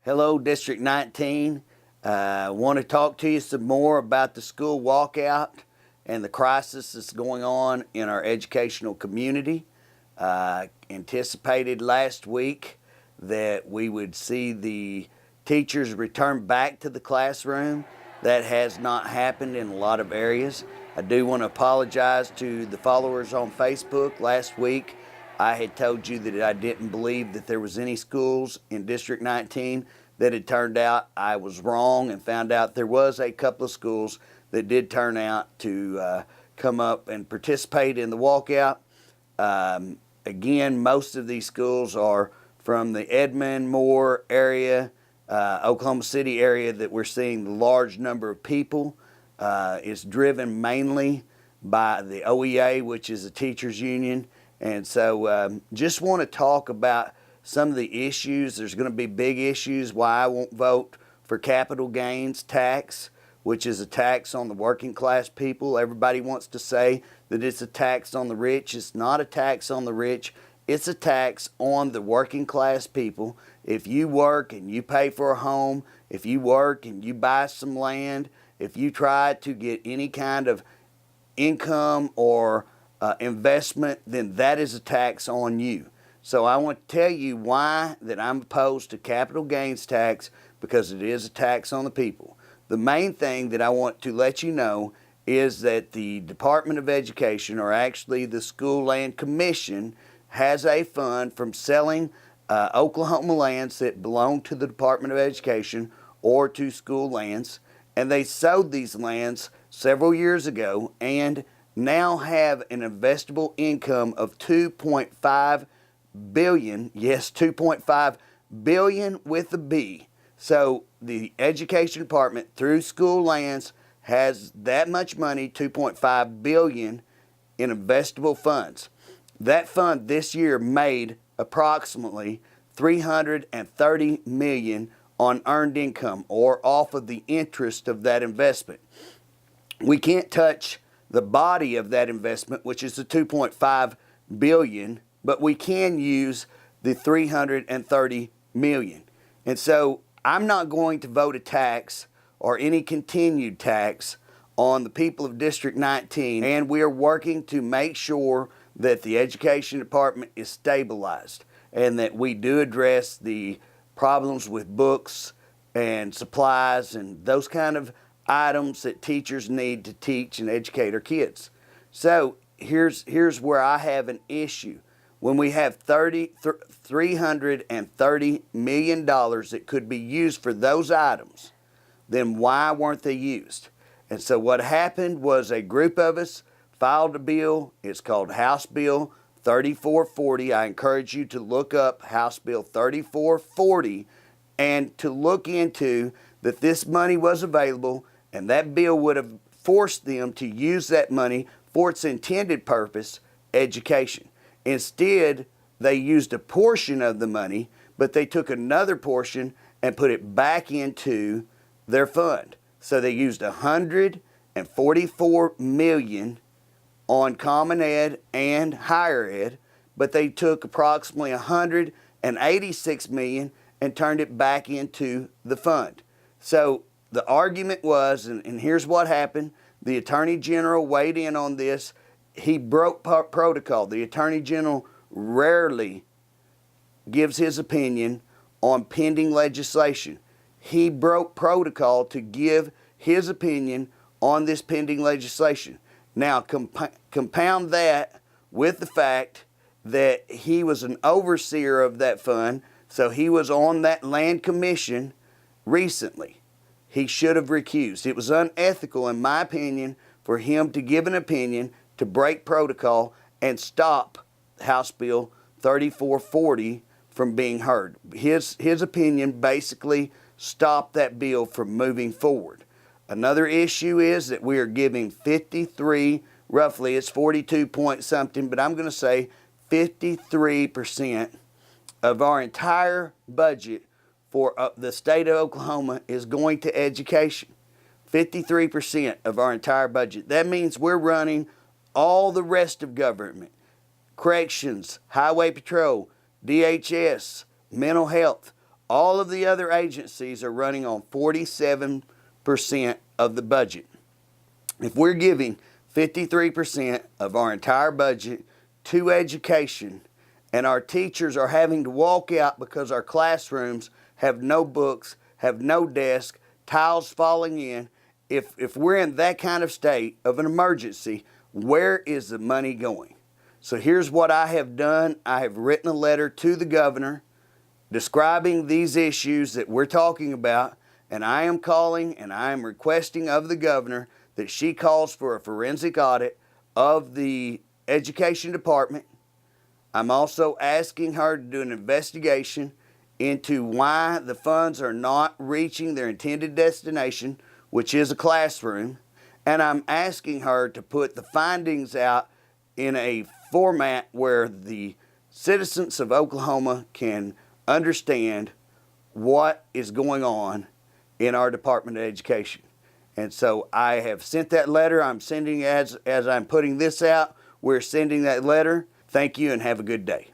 Hello, District 19. I want to talk to you some more about the school walkout and the crisis that's going on in our educational community. Anticipated last week that we would see the teachers return back to the classroom. That has not happened in a lot of areas. I do want to apologize to the followers on Facebook. Last week I had told you that I didn't believe that there was any schools in District 19. That it turned out I was wrong, and found out there was a couple of schools that did turn out to come up and participate in the walkout. Again, most of these schools are from the Edmond, Moore area, Oklahoma City area that we're seeing the large number of people. It's driven mainly by the OEA, which is a teachers union. And so just want to talk about some of the issues. There's going to be big issues why I won't vote for capital gains tax, which is a tax on the working class people. Everybody wants to say that it's a tax on the rich. It's not a tax on the rich. It's a tax on the working class people. If you work and you pay for a home, if you work and you buy some land, if you try to get any kind of income or investment, then that is a tax on you. So I want to tell you why that I'm opposed to capital gains tax, because it is a tax on the people. The main thing that I want to let you know is that the Department of Education, or actually the School Land Commission, has a fund from selling Oklahoma lands that belong to the Department of Education or to school lands. And they sold these lands several years ago and now have an investable income of $2.5 billion. Yes, $2.5 billion with a B. So the Education Department, through school lands, has that much money, $2.5 billion, in investable funds. That fund this year made approximately $330 million on earned income, or off of the interest of that investment. We can't touch the body of that investment, which is the $2.5 billion, but we can use the $330 million. And so I'm not going to vote a tax or any continued tax on the people of District 19, and we are working to make sure that the Education Department is stabilized and that we do address the problems with books and supplies and those kind of items that teachers need to teach and educate our kids. So here's where I have an issue. When we have $330 million that could be used for those items, then why weren't they used? And so what happened was a group of us filed a bill. It's called House Bill 3440. I encourage you to look up House Bill 3440 and to look into that this money was available, and that bill would have forced them to use that money for its intended purpose, education. Instead, they used a portion of the money, but they took another portion and put it back into their fund. So they used $144 million on Common Ed and Higher Ed, but they took approximately $186 million and turned it back into the fund. So the argument was, and here's what happened, the Attorney General weighed in on this. He broke protocol. The Attorney General rarely gives his opinion on pending legislation. He broke protocol to give his opinion on this pending legislation. Now, compound that with the fact that he was an overseer of that fund, so he was on that land commission recently. He should have recused. It was unethical, in my opinion, for him to give an opinion, to break protocol, and stop House Bill 3440 from being heard. His opinion basically stopped that bill from moving forward. Another issue is that we are giving 53, roughly it's 42 point something, but I'm going to say 53% of our entire budget for the state of Oklahoma is going to education. 53% of our entire budget. That means we're running all the rest of government, corrections, highway patrol, DHS, mental health, All of the other agencies are running on 47% of the budget. If we're giving 53% of our entire budget to education, and our teachers are having to walk out because our classrooms have no books, have no desk, tiles falling in, if we're in that kind of state of an emergency, where is the money going? So here's what I have done. I have written a letter to the governor describing these issues that we're talking about, and I am calling and I am requesting of the governor that she calls for a forensic audit of the education department. I'm also asking her to do an investigation into why the funds are not reaching their intended destination, which is a classroom, and I'm asking her to put the findings out in a format where the citizens of Oklahoma can understand what is going on in our Department of Education. And so I have sent that letter. I'm sending as I'm putting this out, we're sending that letter. Thank you and have a good day.